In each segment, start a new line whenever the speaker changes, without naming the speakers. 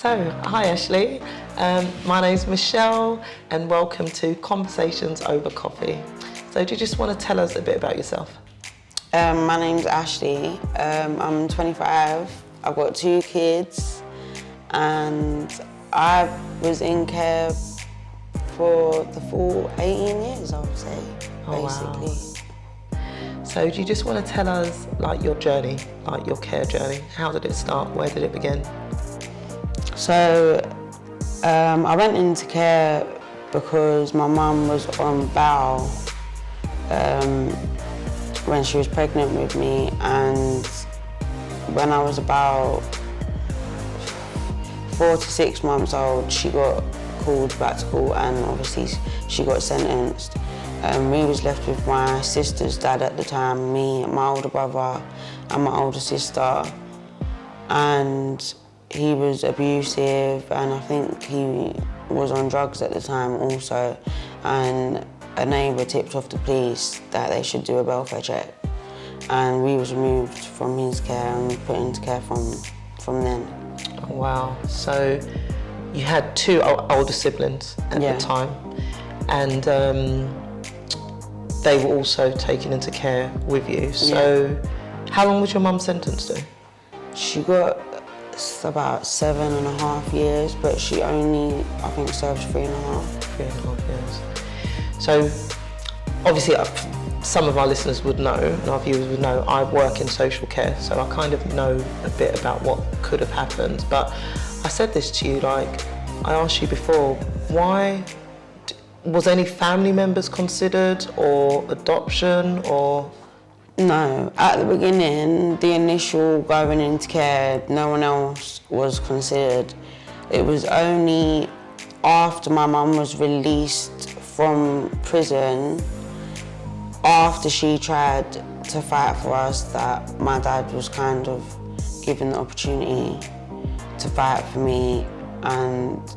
So, hi Ashleigh, my name's Michelle and welcome to Conversations Over Coffee. So do you just want to tell us a bit about yourself?
My name's Ashleigh, I'm 25, I've got 2 kids and I was in care for the full 18 years, I would say, basically.
Wow. So do you just want to tell us like your journey, like your care journey? How did it start? Where did it begin?
So I went into care because my mum was on bowel when she was pregnant with me, and when I was about 4 to 6 months old, she got called back to court and obviously she got sentenced. We was left with my sister's dad at the time, me, my older brother and my older sister, and he was abusive and I think he was on drugs at the time also, and a neighbour tipped off the police that they should do a welfare check, and we was removed from his care and put into care from then.
Oh, wow. So you had 2 older siblings at the time, and they were also taken into care with you. So how long was your mum sentenced to? She
got about 7.5 years, but she only, I think, served 3.5.
3.5 years. So obviously some of our listeners would know, and our viewers would know, I work in social care, so I kind of know a bit about what could have happened. But I said this to you, like, I asked you before, why, was any family members considered, or adoption, or?
No, at the beginning, the initial going into care, no one else was considered. It was only after my mum was released from prison, after she tried to fight for us, that my dad was kind of given the opportunity to fight for me, and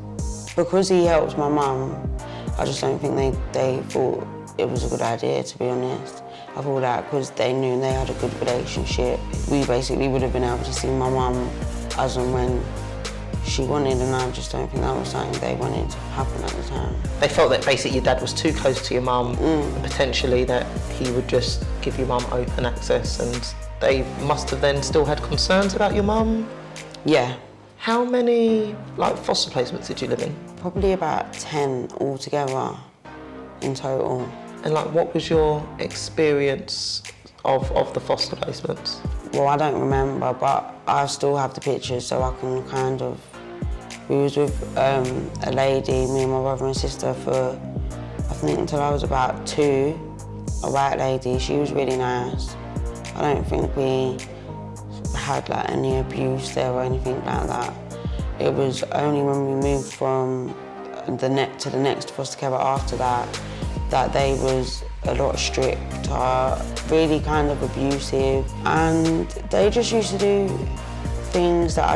because he helped my mum, I just don't think they thought it was a good idea, to be honest. I thought that because they knew they had a good relationship, we basically would have been able to see my mum as and when she wanted, and I just don't think that was something they wanted to happen at the time.
They felt that basically your dad was too close to your mum, and potentially that he would just give your mum open access, and they must have then still had concerns about your mum?
Yeah.
How many foster placements did you live in?
Probably about 10 altogether in total.
And what was your experience of the foster placements?
Well, I don't remember, but I still have the pictures, so I can kind of... We was with a lady, me and my brother and sister, for I think until I was about 2, a white lady. She was really nice. I don't think we had any abuse there or anything like that. It was only when we moved from the next foster care after that they was a lot stricter, really kind of abusive, and they just used to do things that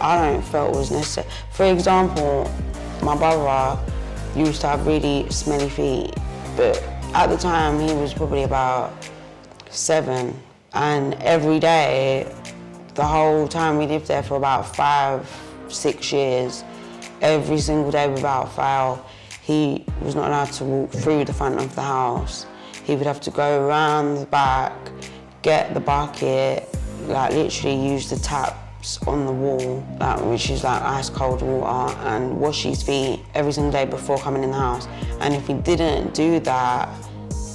I don't felt was necessary. For example, my brother used to have really smelly feet, but at the time he was probably about 7, and every day, the whole time we lived there for about 5-6 years, every single day without fail, he was not allowed to walk through the front of the house. He would have to go around the back, get the bucket, literally use the taps on the wall, which is ice cold water, and wash his feet every single day before coming in the house. And if he didn't do that,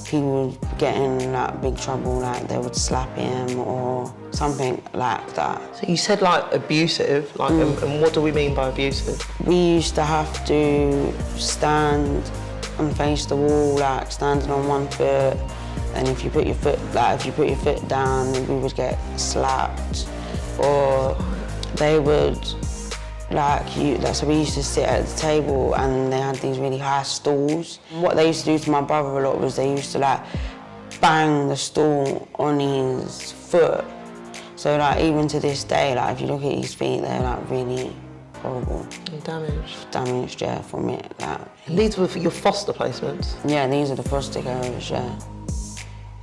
he would get in big trouble, they would slap him or something like that.
So you said abusive, and what do we mean by abusive?
We used to have to stand and face the wall, standing on one foot, and if you put your foot down, we would get slapped, or they would so we used to sit at the table and they had these really high stools. What they used to do to my brother a lot was they used to bang the stool on his foot. So even to this day, if you look at his feet, they're really horrible.
And damaged?
Damaged, yeah, from it.
And these were for your foster placements?
Yeah, these are the foster carers, yeah.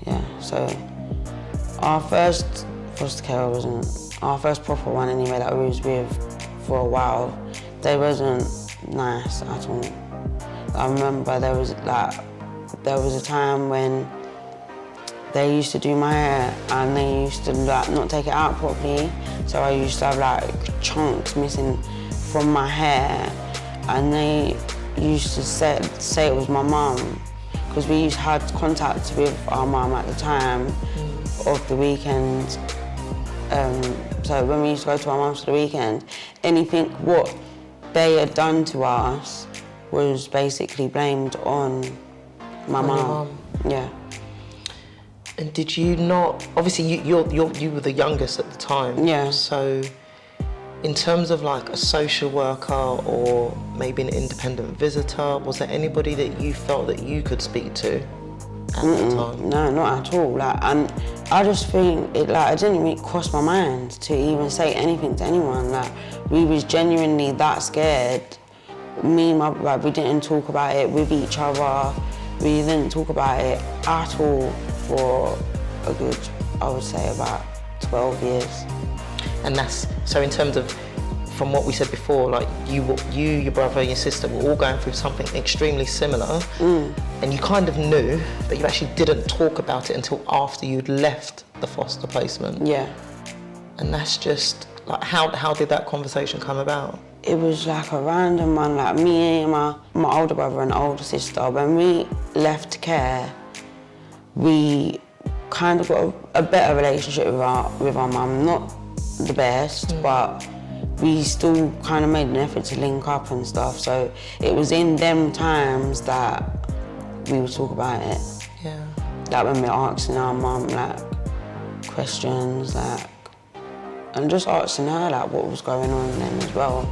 Yeah, so our first foster carer wasn't, our first proper one anyway that we was with for a while. They wasn't nice at all. I remember there was a time when they used to do my hair and they used to not take it out properly. So I used to have chunks missing from my hair, and they used to say it was my mum, because we used to have contact with our mum at the time of the weekend. So when we used to go to our mum's for the weekend, anything what they had done to us was basically blamed on my mum. Yeah.
And did you not? Obviously, you were the youngest at the time.
Yeah.
So, in terms of a social worker or maybe an independent visitor, was there anybody that you felt that you could speak to at the time?
No, not at all. And I just think it didn't even cross my mind to even say anything to anyone. We was genuinely that scared. Me and my brother, we didn't talk about it with each other. We didn't talk about it at all for a good, I would say, about 12 years.
And that's, so in terms of, from what we said before, you, your brother and your sister were all going through something extremely similar, and you kind of knew, but you actually didn't talk about it until after you'd left the foster placement.
Yeah.
And that's just, how did that conversation come about?
It was a random one, me and my older brother and older sister, when we left care, we kind of got a better relationship with our mum. Not the best, but we still kind of made an effort to link up and stuff. So it was in them times that we would talk about it.
Yeah.
When we were asking our mum questions, and just asking her what was going on then as well.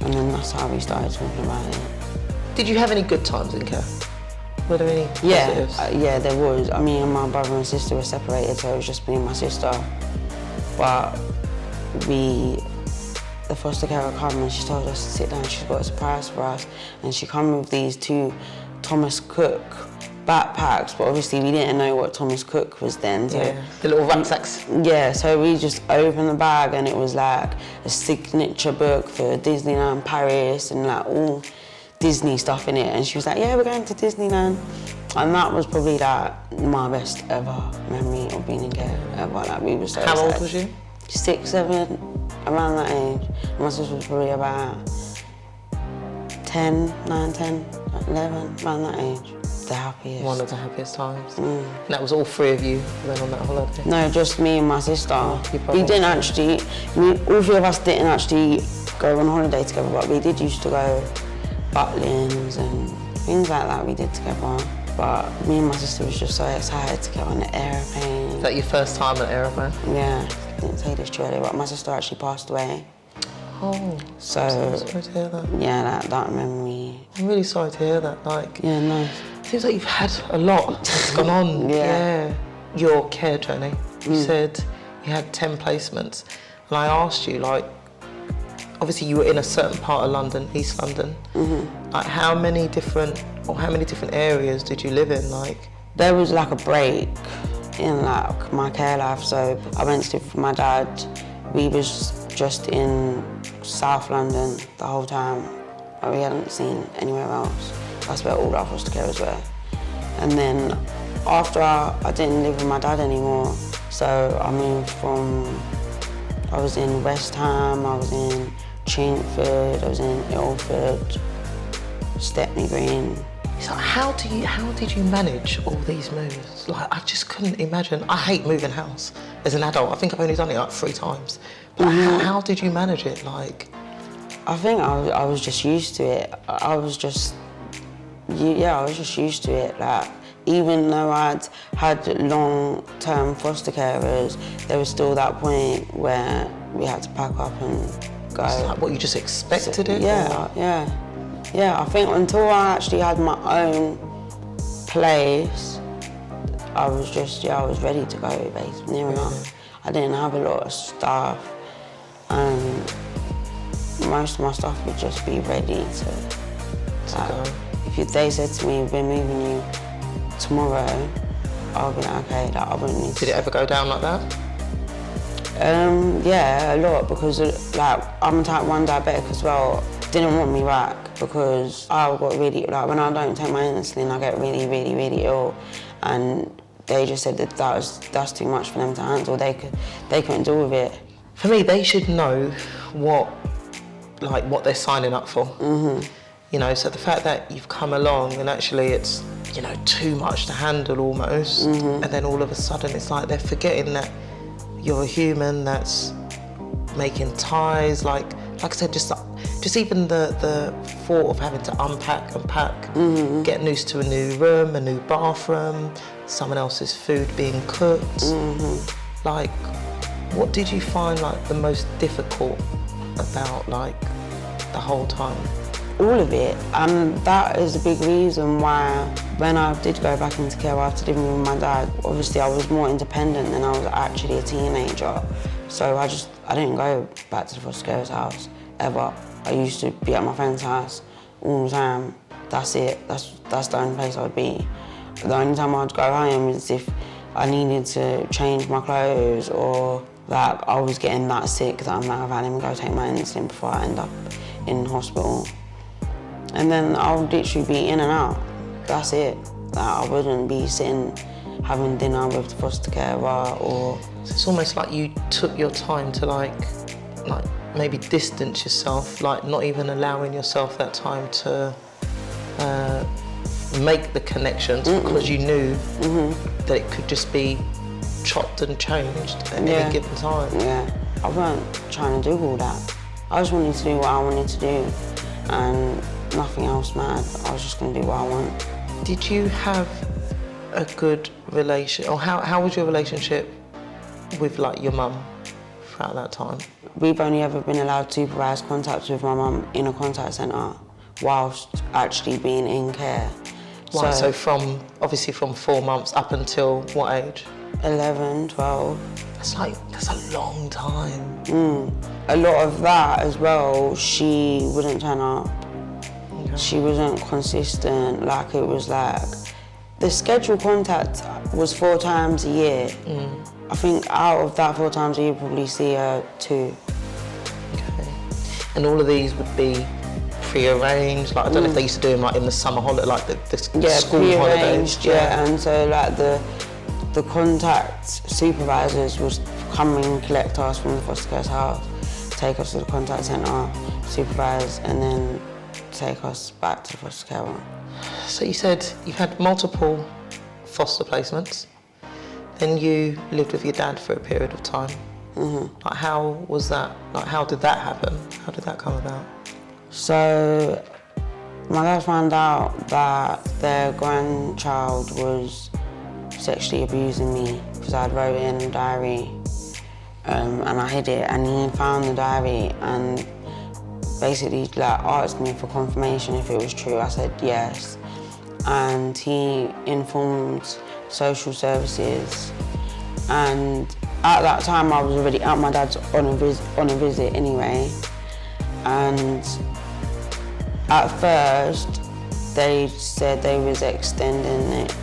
And then that's how we started talking about it.
Did you have any good times in care? Were there any positives?
Yeah, there was. Me and my brother and sister were separated, so it was just me and my sister. But the foster carer came and she told us to sit down. She's got a surprise for us, and she came with these 2 Thomas Cook backpacks, but obviously we didn't know what Thomas Cook was then. So
the little rucksacks.
Yeah, so we just opened the bag and it was a signature book for Disneyland Paris and all Disney stuff in it. And she was like, yeah, we're going to Disneyland. And that was probably my best ever memory of being in care ever. We were so
How
excited.
old was you?
6, 7, around that age. My sister was probably about 10, 9, 10, 11, around that age. The happiest.
One of the happiest times. And that was all 3 of you went on that holiday?
No, just me and my sister. We didn't actually, all 3 of us didn't actually go on holiday together, but we did used to go Butlins and things like that we did together. But me and my sister was just so excited to get on the aeroplane.
Is that your first time on an aeroplane?
Yeah, I didn't say this to you earlier, but my sister actually passed away.
Oh,
so
I'm sorry to hear that.
Yeah, that memory.
I'm really sorry to hear that.
Yeah, no.
Seems like you've had a lot that's gone on.
Yeah.
Your care journey. You said you had 10 placements, and I asked you, obviously you were in a certain part of London, East London. How many different areas did you live in?
There was a break in my care life. So I went to live with my dad. We was just in South London the whole time. We hadn't seen anywhere else. That's where all our foster carers were. And then after I didn't live with my dad anymore, so I moved I was in West Ham, I was in Chingford, I was in Ilford, Stepney Green.
So how did you manage all these moves? I just couldn't imagine. I hate moving house as an adult. I think I've only done it 3 times. But how did you manage it?
I think I was just used to it. I was just used to it. Even though I'd had long-term foster carers, there was still that point where we had to pack up and go.
It's what, you just expected it?
Yeah, I think until I actually had my own place, I was ready to go, basically, near enough. I didn't have a lot of stuff, and most of my stuff would just be ready to go. If they said to me, we're moving you tomorrow, I'll be okay, I wouldn't need to.
Did it ever go down like that?
Yeah, a lot, because like I'm type 1 diabetic as well. Didn't want me back because I got really, like when I don't take my insulin, I get really, really, really ill, and they just said that that's too much for them to handle. They couldn't deal with it.
For me, they should know what they're signing up for. You know, so the fact that you've come along and actually it's, you know, too much to handle almost, and then all of a sudden it's like they're forgetting that you're a human that's making ties. Like I said, just even the thought of having to unpack and pack, getting used to a new room, a new bathroom, someone else's food being cooked. Like, what did you find like the most difficult about like the whole time?
All of it, and that is a big reason why when I did go back into care after living with my dad, obviously I was more independent than I was actually a teenager. So I didn't go back to the foster carer's house ever. I used to be at my friend's house all the time. That's it. That's the only place I would be. The only time I'd go home is if I needed to change my clothes, or like I was getting that sick that I'm like, let me go take my insulin before I end up in hospital. And then I would literally be in and out. That's it. Like, I wouldn't be sitting having dinner with the foster carer, or...
So it's almost like you took your time to like maybe distance yourself, like not even allowing yourself that time to make the connections, because you knew that it could just be chopped and changed at any given time.
Yeah, I weren't trying to do all that. I just wanted to do what I wanted to do, and nothing else mattered. I was just going to do what I want.
Did you have a good relation, or how was your relationship with like your mum throughout that time?
We've only ever been allowed supervised contact with my mum in a contact centre whilst actually being in care.
Right, so obviously from 4 months up until what age?
11, 12.
That's a long time.
A lot of that as well, she wouldn't turn up.
Okay.
She wasn't consistent. Like, it was like, the scheduled contact was 4 times a year. I think out of that 4 times a year, you probably see her 2.
Okay. And all of these would be pre-arranged? Like, I don't know if they used to do them like in the summer holiday, like the school holidays.
Yeah, and so like the contact supervisors would come and collect us from the foster care's house, take us to the contact centre, supervise, and then take us back to the foster care one.
So you said you've had multiple foster placements, then you lived with your dad for a period of time. Like, how was that? Like, how did that happen? How did that come about? So
my dad found out that their grandchild was sexually abusing me because I'd wrote it in a diary, and I hid it, and he found the diary and basically like asked me for confirmation if it was true. I said yes, and he informed social services, and at that time I was already at my dad's on a visit anyway, and at first they said they was extending it,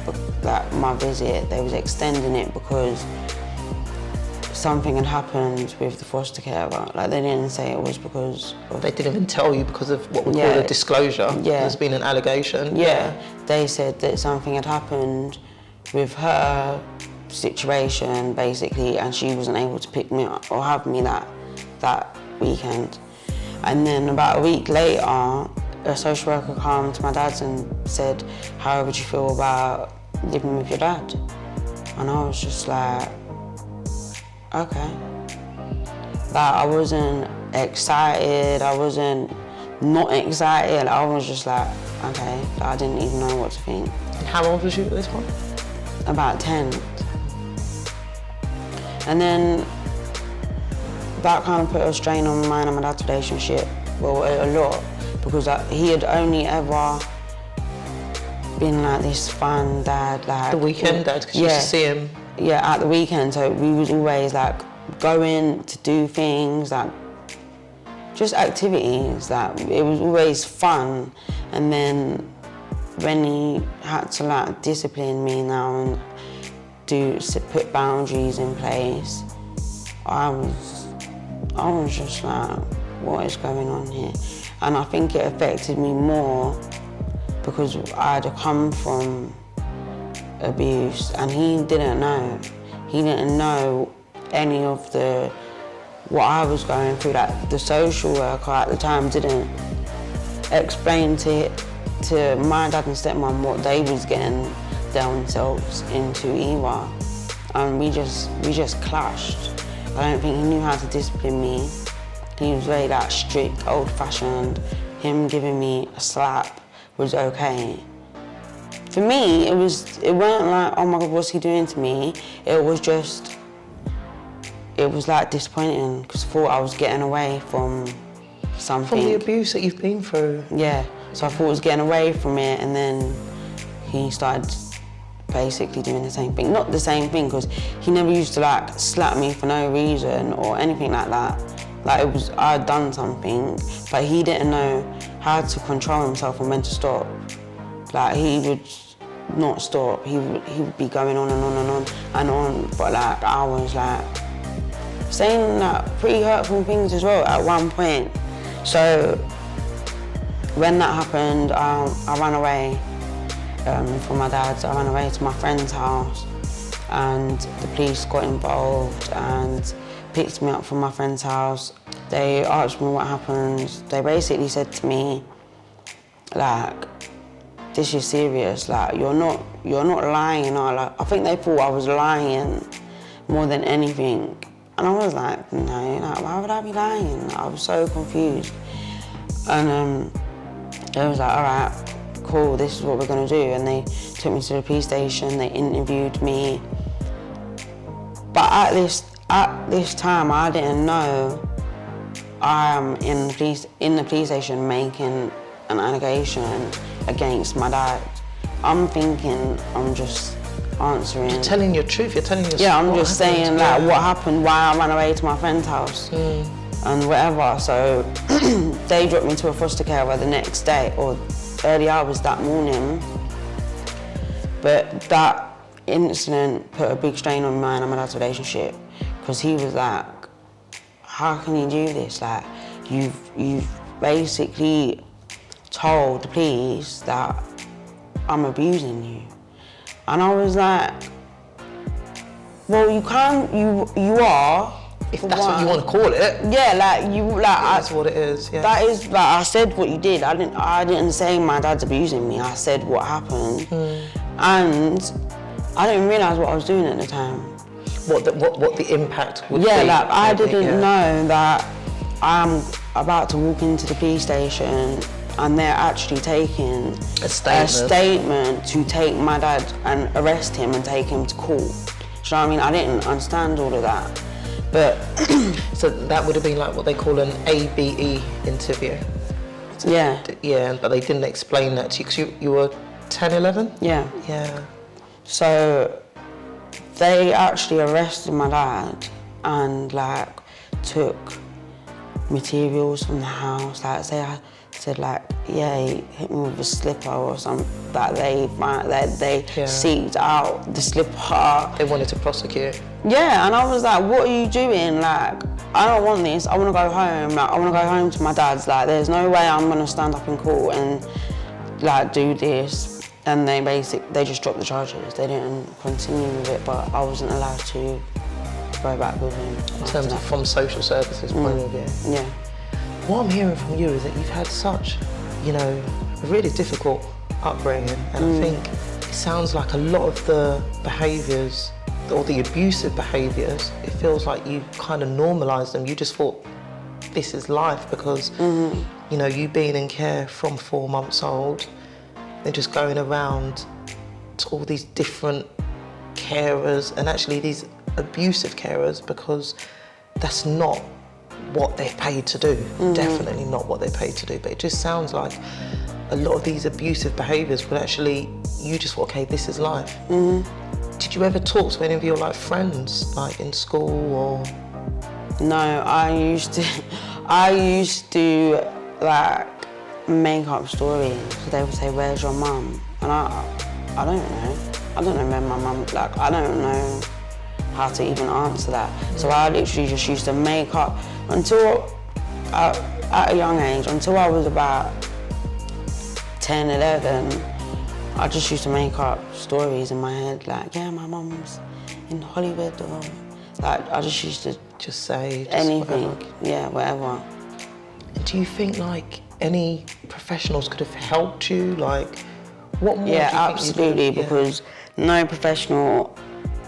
like my visit, they was extending it because something had happened with the foster carer. Like, they didn't say it was because of...
They didn't even tell you because of what we call a disclosure.
Yeah.
There's been an allegation.
Yeah. They said that something had happened with her situation, basically, and she wasn't able to pick me up or have me that weekend. And then about a week later, a social worker came to my dad's and said, how would you feel about living with your dad? And I was just like, okay. Like, I wasn't excited, I wasn't not excited, I was just like, okay. Like, I didn't even know what to think.
And how old was you at this point?
About 10. And then that kind of put a strain on mine and my dad's relationship, well, a lot, because he had only ever been like this fun dad, like...
The weekend dad, because you used to see him.
Yeah, at the weekend, so we was always like going to do things, like just activities, like it was always fun. And then when he had to like discipline me now and put boundaries in place, I was just like, what is going on here? And I think it affected me more because I had come from abuse and he didn't know. He didn't know any of what I was going through. Like the social worker at the time didn't explain to my dad and stepmom what they was getting themselves into either. And we just clashed. I don't think he knew how to discipline me. He was very like strict, old-fashioned. Him giving me a slap was okay. For me, it weren't like, oh my God, what's he doing to me? It was like disappointing because I thought I was getting away from something.
From the abuse that you've been through.
Yeah, so I thought I was getting away from it, and then he started basically doing the same thing. Not the same thing, because he never used to like slap me for no reason or anything like that. Like I had done something, but he didn't know how to control himself and when to stop. Like he would not stop. He would be going on and on and on and on. But like I was like saying like pretty hurtful things as well at one point. So when that happened, I ran away from my dad's. I ran away to my friend's house, and the police got involved and picked me up from my friend's house. They asked me what happened. They basically said to me, like, this is serious, like you're not lying. Or like, I think they thought I was lying more than anything. And I was like, no, like, why would I be lying? I was so confused. And they was like, all right, cool, this is what we're gonna do. And they took me to the police station, they interviewed me. But at this time, I didn't know I am in the police station making an allegation against my dad. I'm thinking I'm just answering.
You're telling your truth, you're telling your story.
Yeah, I'm just saying like what happened, why I ran away to my friend's house and whatever. So they dropped me to a foster carer the next day or early hours that morning. But that incident put a big strain on mine and my dad's relationship, because he was like, how can you do this? Like, you've basically told the police that I'm abusing you. And I was like, well, you are.
If that's what you want to call it.
Yeah,
That's what it is, yeah.
That is, like, I said what you did. I didn't say my dad's abusing me. I said what happened. And I didn't realise what I was doing at the time.
What the impact would be.
Yeah, like, I didn't know that I'm about to walk into the police station and they're actually taking a statement to take my dad and arrest him and take him to court. Do you know what I mean? I didn't understand all of that. But
so that would have been like what they call an ABE interview.
Yeah.
Yeah, but they didn't explain that to you because you were 10, 11?
Yeah.
Yeah.
So they actually arrested my dad and like took materials from the house. Like say I said like, yeah, he hit me with a slipper or something, that they seeked out the slipper.
They wanted to prosecute.
Yeah, and I was like, what are you doing? Like, I don't want this, I want to go home. Like, I want to go home to my dad's. Like, there's no way I'm going to stand up in court and like do this. And they just dropped the charges. They didn't continue with it, but I wasn't allowed to go back with him.
In terms of from social services point of view.
Yeah.
What I'm hearing from you is that you've had such, a really difficult upbringing, and I think it sounds like a lot of the behaviours or the abusive behaviours, it feels like you kind of normalised them. You just thought, this is life because, you being in care from 4 months old and just going around to all these different carers, and actually these abusive carers, because that's not what they're paid to do. Definitely not what they're paid to do. But it just sounds like a lot of these abusive behaviours would actually, you just thought, okay, this is life. Did you ever talk to any of your friends, in school or?
No, I used to make up stories. So they would say, where's your mum? And I don't know. I don't know where my mum, I don't know how to even answer that. So I literally just used to make up until, at a young age, until I was about 10, 11, I just used to make up stories in my head, like, yeah, my mum's in Hollywood, or like, I just used to
just say
anything,
whatever.
yeah, whatever.
Do you think like any professionals could have helped you? Like, what more?
Yeah,
do you
absolutely,
think you could,
because no professional,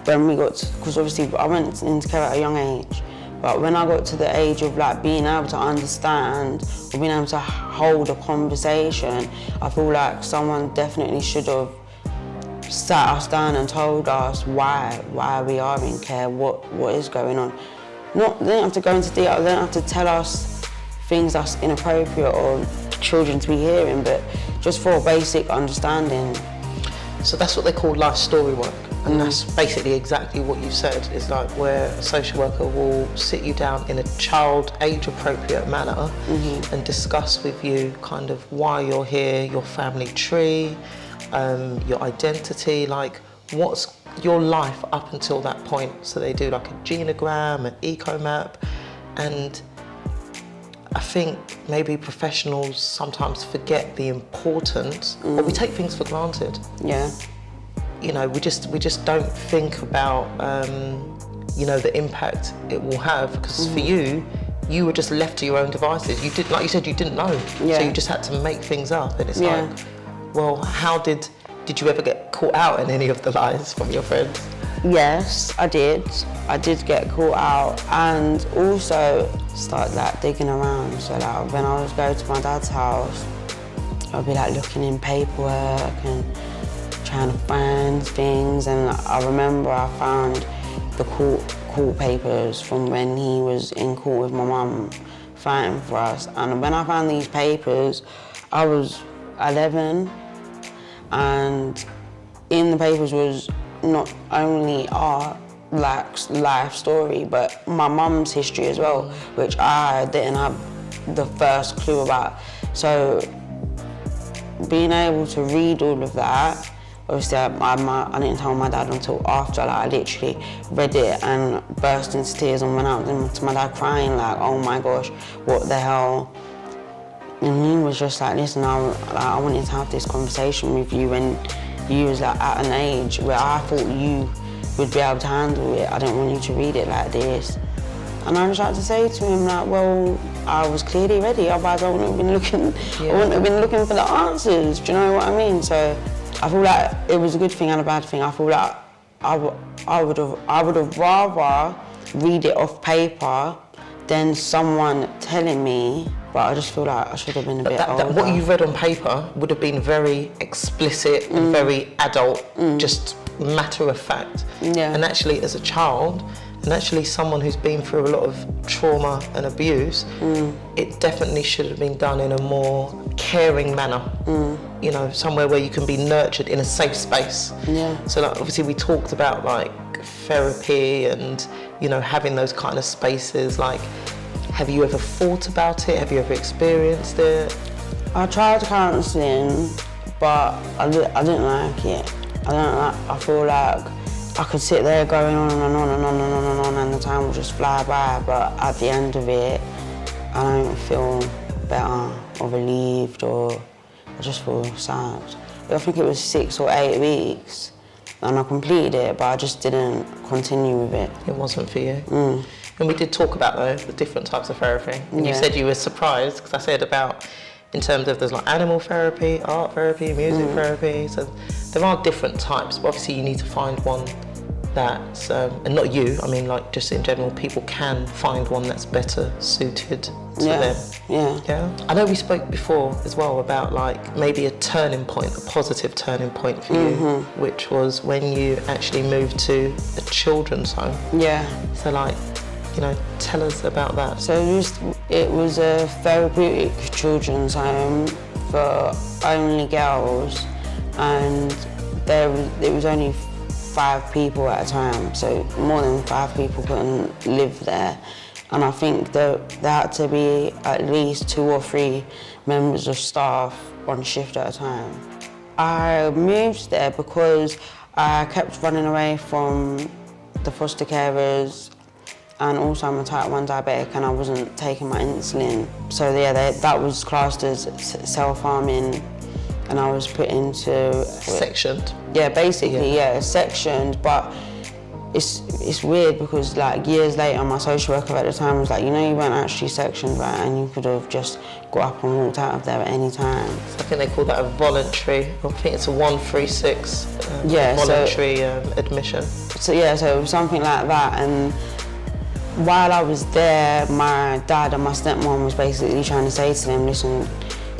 when we got to, because obviously I went into care at a young age, but when I got to the age of like being able to understand or being able to hold a conversation, I feel like someone definitely should have sat us down and told us why we are in care, what is going on. They don't have to go into detail, they don't have to tell us things that's inappropriate or children to be hearing, but just for a basic understanding.
So that's what they call life story work, and that's basically exactly what you said, is like where a social worker will sit you down in a child age appropriate manner and discuss with you kind of why you're here, your family tree, your identity, like what's your life up until that point. So they do like a genogram, an eco map, and I think maybe professionals sometimes forget the importance, or we take things for granted.
Yeah.
You know, we just don't think about, you know, the impact it will have, because for you were just left to your own devices. You did, like you said, you didn't know, so you just had to make things up, and it's like, well, how did you ever get caught out in any of the lies from your friends?
Yes, I did. I did get caught out, and also started like digging around. So like when I was going to my dad's house, I'd be like looking in paperwork and trying to find things. And I remember I found the court papers from when he was in court with my mum fighting for us. And when I found these papers, I was 11, and in the papers was not only our life story, but my mum's history as well, which I didn't have the first clue about. So being able to read all of that, obviously I didn't tell my dad until after, like I literally read it and burst into tears and went out to my dad crying like, oh my gosh, what the hell? And he was just like, listen, I wanted to have this conversation with you when you was like at an age where I thought you would be able to handle it. I didn't want you to read it like this. And I was like to say to him like, well, I was clearly ready, otherwise I wouldn't have been looking, I wouldn't have been looking for the answers, do you know what I mean? So I feel like it was a good thing and a bad thing. I feel like I would have rather read it off paper than someone telling me, but I just feel like I should have been a bit older.
What you read on paper would have been very explicit and very adult, just matter of fact.
Yeah.
And actually as a child, and actually someone who's been through a lot of trauma and abuse, it definitely should have been done in a more caring manner. You know, somewhere where you can be nurtured in a safe space.
Yeah.
So like, obviously we talked about like therapy and, you know, having those kind of spaces. Like, have you ever thought about it? Have you ever experienced it?
I tried counselling, but I didn't like it. I feel like I could sit there going on and on and on and on and on, and the time will just fly by, but at the end of it, I don't feel better or relieved, or I just feel sad. I think it was 6 or 8 weeks, and I completed it, but I just didn't continue with it.
It wasn't for you. And we did talk about though the different types of therapy. And you said you were surprised, because I said about, in terms of there's like animal therapy, art therapy, music therapy. So there are different types, but obviously you need to find one that's, and not you, I mean like just in general, people can find one that's better suited to them. Yeah. I know we spoke before as well about like maybe a turning point, a positive turning point for you, which was when you actually moved to a children's home.
Yeah.
So like, you know, tell us about that.
So it was a therapeutic children's home for only girls, and it was only 5 people at a time, so more than 5 people couldn't live there. And I think there had to be at least 2 or 3 members of staff on shift at a time. I moved there because I kept running away from the foster carers, and also I'm a type 1 diabetic and I wasn't taking my insulin. So yeah, that was classed as self-harming, and I was put into...
Sectioned?
Yeah, basically, yeah, sectioned, but it's weird because like years later my social worker at the time was like, you know, you weren't actually sectioned, right, and you could have just got up and walked out of there at any time.
I think they call that a voluntary, I think it's a 136 voluntary admission.
So yeah, so it was something like that, and while I was there, my dad and my stepmom was basically trying to say to them, listen,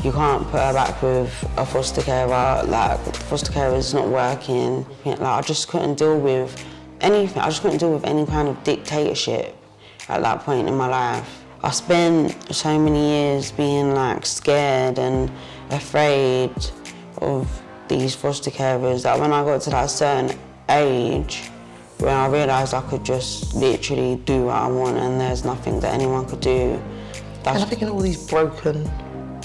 you can't put her back with a foster carer, like the foster carer is not working. Like I just couldn't deal with anything, I just couldn't deal with any kind of dictatorship at that point in my life. I spent so many years being like scared and afraid of these foster carers that when I got to that certain age, when I realised I could just literally do what I want and there's nothing that anyone could do.
And I think in all these broken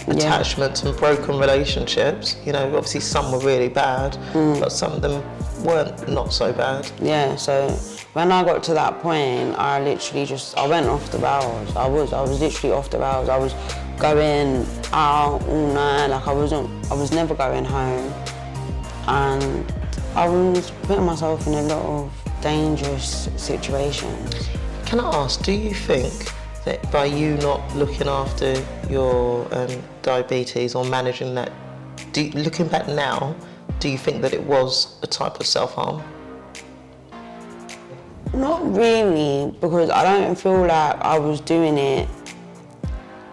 attachments and broken relationships, you know, obviously some were really bad, but some of them weren't not so bad.
Yeah, so when I got to that point, I literally I went off the rails. I was literally off the rails. I was going out all night, like I was never going home. And I was putting myself in a lot of dangerous situations.
Can I ask, do you think that by you not looking after your diabetes or managing that, looking back now, do you think that it was a type of self-harm?
Not really, because I don't feel like I was doing it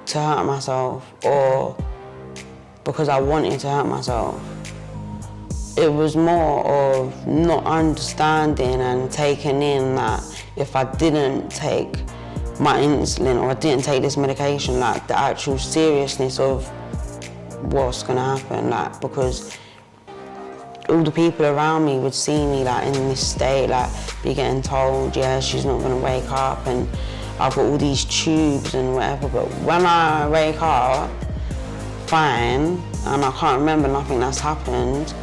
to hurt myself or because I wanted to hurt myself. It was more of not understanding and taking in that if I didn't take my insulin or I didn't take this medication, like the actual seriousness of what's gonna happen, like because all the people around me would see me like in this state, like be getting told, yeah, she's not gonna wake up and I've got all these tubes and whatever, but when I wake up, fine, and I can't remember nothing that's happened,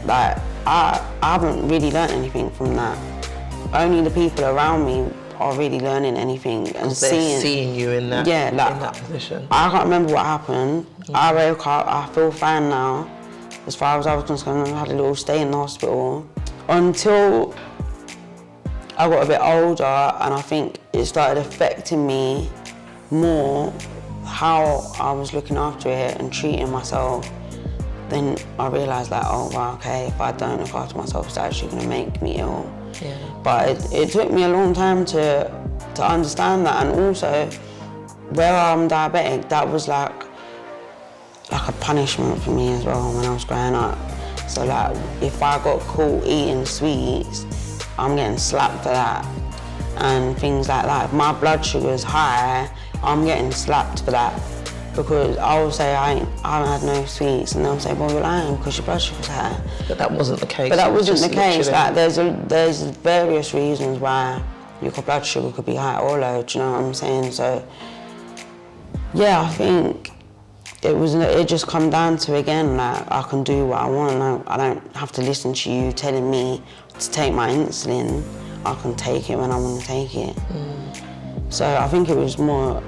like I haven't really learned anything from that. Only the people around me are really learning anything and
seeing you in that, in that position.
I can't remember what happened. I woke up, I feel fine now. As far as I was concerned, I had a little stay in the hospital until I got a bit older, and I think it started affecting me more how I was looking after it and treating myself. Then I realised like, oh wow, okay, if I don't look after myself, it's actually going to make me ill.
Yeah.
But it took me a long time to understand that, and also where I'm diabetic, that was like a punishment for me as well when I was growing up. So like if I got caught eating sweets, I'm getting slapped for that and things like that. If my blood sugar's high, I'm getting slapped for that, because I will say I haven't had no sweets, and they'll say, well, you're lying because your blood sugar's high.
But that wasn't the case.
But that wasn't the case.
Literally...
Like there's various reasons why your blood sugar could be high or low. Do you know what I'm saying? So yeah, I think it just come down to, again, like I can do what I want. I don't have to listen to you telling me to take my insulin. I can take it when I want to take it. So I think it was more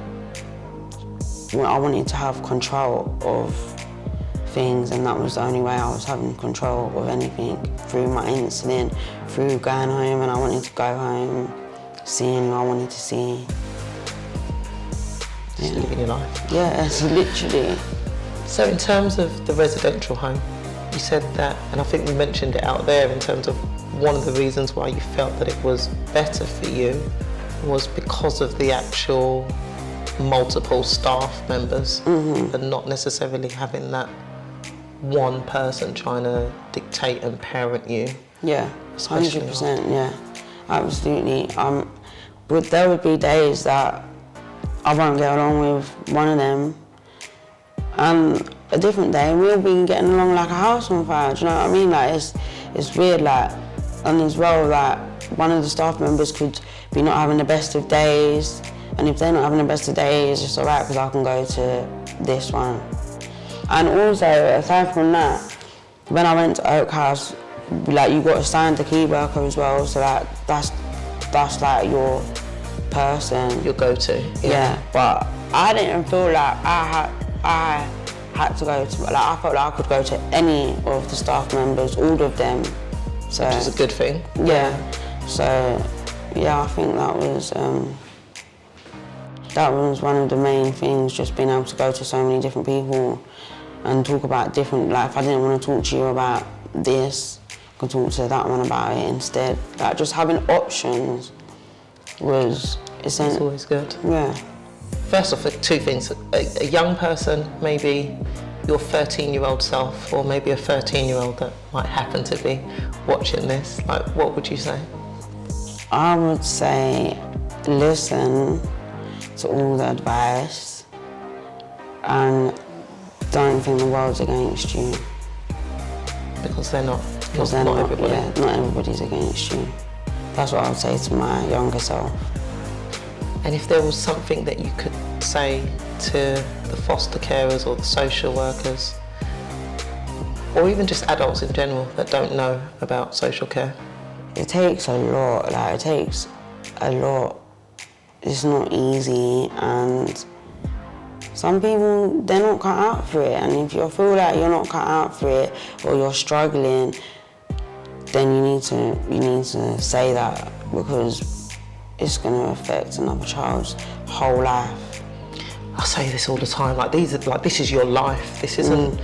when I wanted to have control of things, and that was the only way I was having control of anything, through my insulin, through going home, and I wanted to go home, seeing who I wanted to see.
Just living your life.
Yeah, it's literally.
So in terms of the residential home, you said that, and I think we mentioned it out there, in terms of one of the reasons why you felt that it was better for you was because of the actual multiple staff members and not necessarily having that one person trying to dictate and parent you.
Yeah, 100%, yeah, absolutely. But there would be days that I won't get along with one of them, and a different day we'll be getting along like a house on fire. Do you know what I mean? Like it's weird, like, and as well, like one of the staff members could be not having the best of days, and if they're not having the best of days, it's alright because I can go to this one. And also, aside from that, when I went to Oak House, like you got assigned a key worker as well, so like that's that's like your person.
Your go-to.
Yeah, but I didn't feel like I had to go to, like I felt like I could go to any of the staff members, all of them. So,
which is a good thing.
Yeah, so yeah, I think that was one of the main things, just being able to go to so many different people and talk about different, like if I didn't want to talk to you about this, I could talk to that one about it instead. Like just having options was essential.
It's always good.
Yeah.
First off, two things. A young person, maybe your 13-year-old self, or maybe a 13-year-old that might happen to be watching this, like what would you say?
I would say listen to all the advice and don't think the world's against you.
Because they're not.
Because they're not everybody. Yeah, not everybody's against you. That's what I would say to my younger self.
And if there was something that you could say to the foster carers or the social workers, or even just adults in general that don't know about social care?
It takes a lot, like it takes a lot. It's not easy, and some people, they're not cut out for it, and if you feel like you're not cut out for it or you're struggling, then you need to say that, because it's going to affect another child's whole life.
I say this all the time, this is your life. This isn't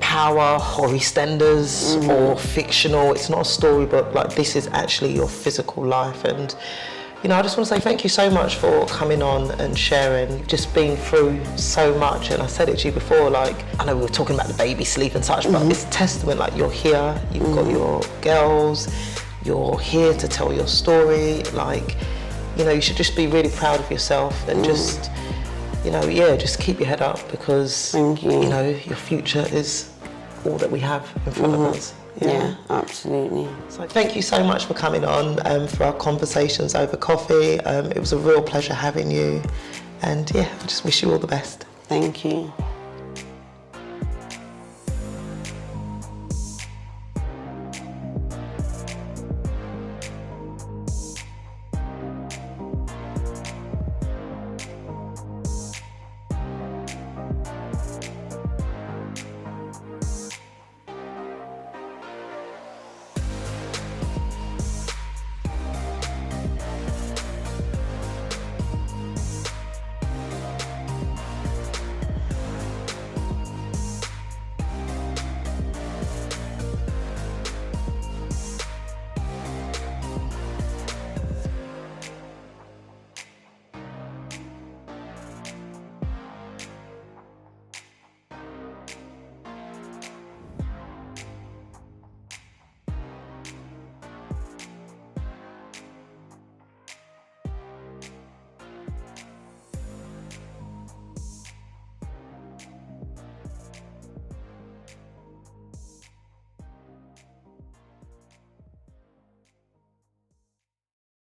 Power or EastEnders or fictional. It's not a storybook. Like, this is actually your physical life. And I just want to say thank you so much for coming on and sharing. You've just been through so much, and I said it to you before, like, I know we were talking about the baby sleep and such, but it's a testament, like, you're here, you've got your girls, you're here to tell your story. Like, you should just be really proud of yourself and just, just keep your head up, because,
thank you.
Your future is all that we have in front of us.
Yeah, absolutely.
So thank you so much for coming on for our conversations over coffee. It was a real pleasure having you, and I just wish you all the best.
Thank you.